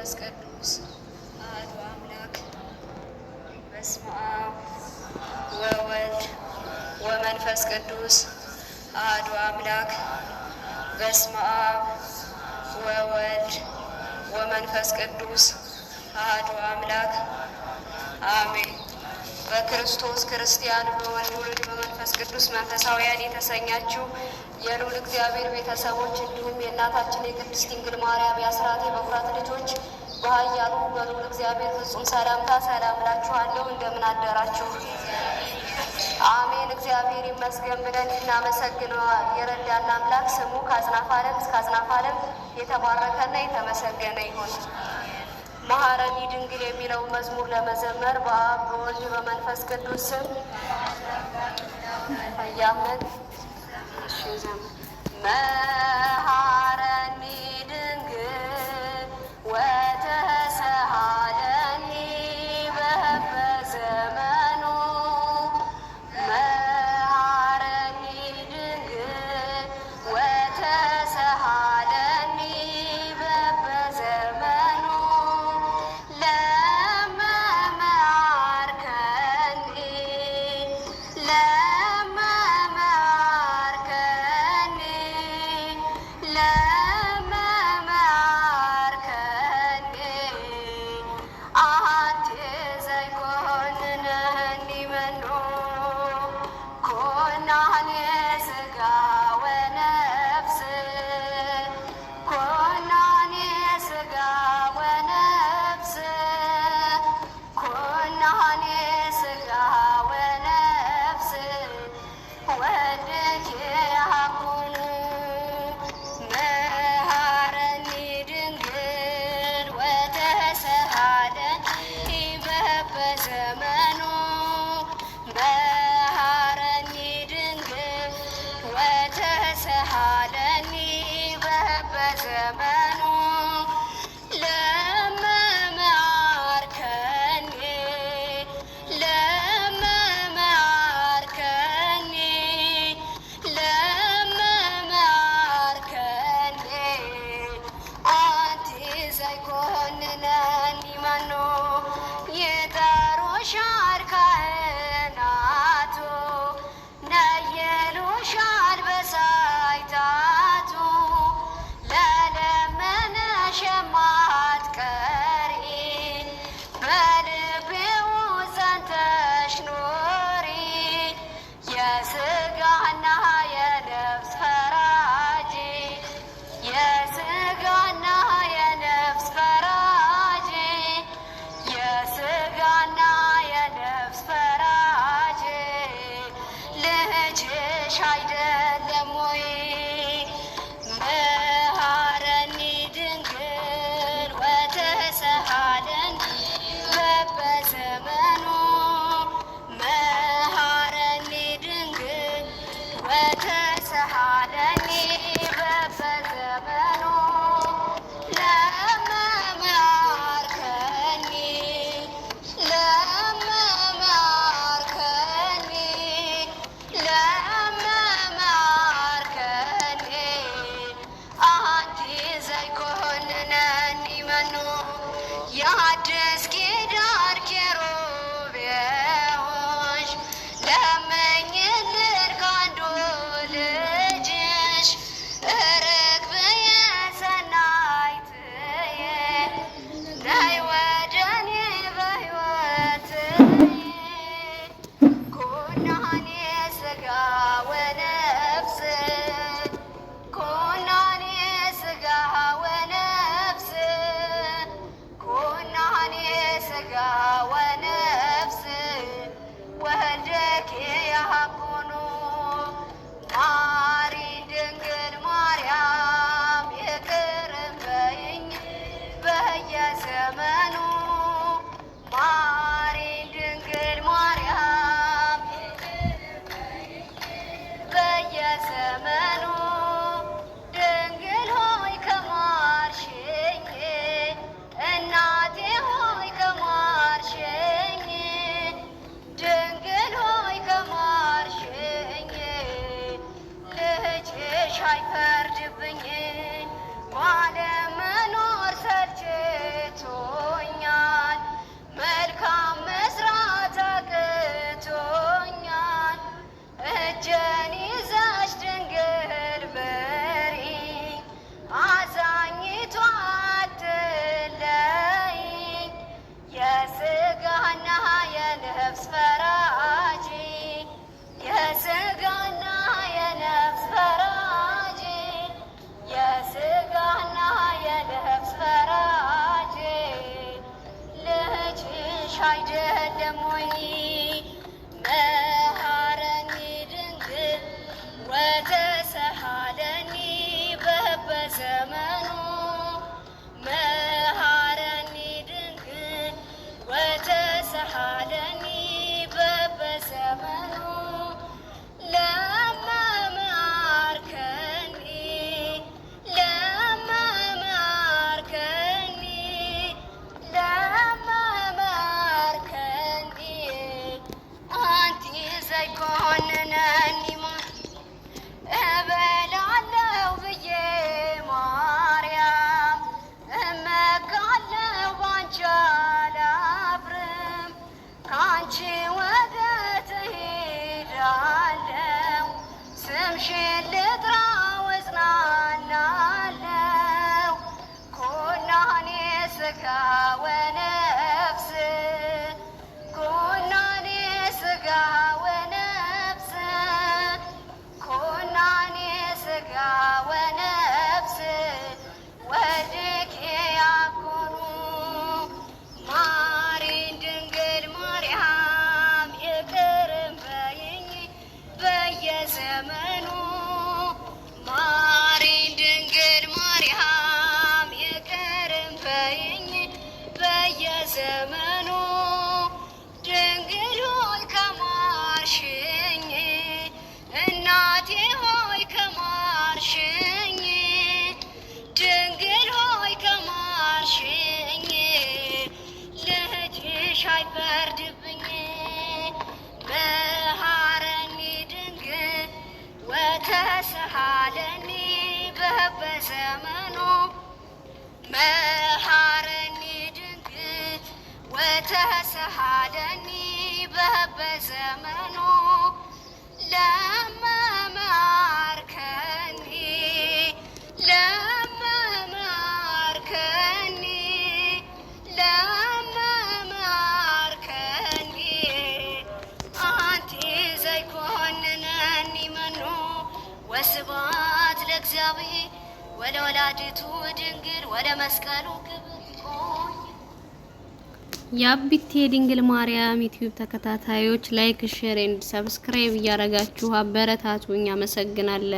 ወመንፈስ ቅዱስ አሐዱ አምላክ በስመ አብ ወወልድ ወመንፈስ ቅዱስ አሐዱ አምላክ በስመ አብ ወወልድ ወመንፈስ ቅዱስ አሐዱ አምላክ አሜን። በክርስቶስ ክርስቲያን በወልድ ውሉድ በመንፈስ ቅዱስ መንፈሳውያን የተሰኛችሁ የልዑል እግዚአብሔር ቤተሰቦች እንዲሁም የእናታችን የቅድስት ድንግል ማርያም የአስራት የበኩራት ልጆች በኃያሉ በልዑል እግዚአብሔር ፍጹም ሰላምታ ሰላም እላችኋለሁ። እንደምን አደራችሁ? አሜን። እግዚአብሔር ይመስገን ብለን እናመሰግነው የረዳን አምላክ ስሙ ከአጽናፈ ዓለም እስከ አጽናፈ ዓለም የተባረከና የተመሰገነ ይሁን። መሐረኒ ድንግል የሚለውን መዝሙር ለመዘመር በአብ በወልድ በመንፈስ ቅዱስ ስም እያመን መሐረኒ ድንግል ወተሰሃለኒ በበዘመኑ መሐረኒ ድንግል ወተሰሃለኒ በበዘመኑ ለመመዓርከኒ በዘመኑ መሐረኒ ድንግል ወተሰሃለኒ በዘመኑ ለመማርከኒ አንቲ ዘይኮንነኒ መኑ ወስብሐት ለእግዚአብሔር ወለወላዲቱ ድንግል ወለመስቀሉ ክብር። የአቢቴ ድንግል ማርያም ዩቲዩብ ተከታታዮች ላይክ፣ ሼር ኤንድ ሰብስክራይብ እያደረጋችሁ አበረታቱኝ። አመሰግናለሁ።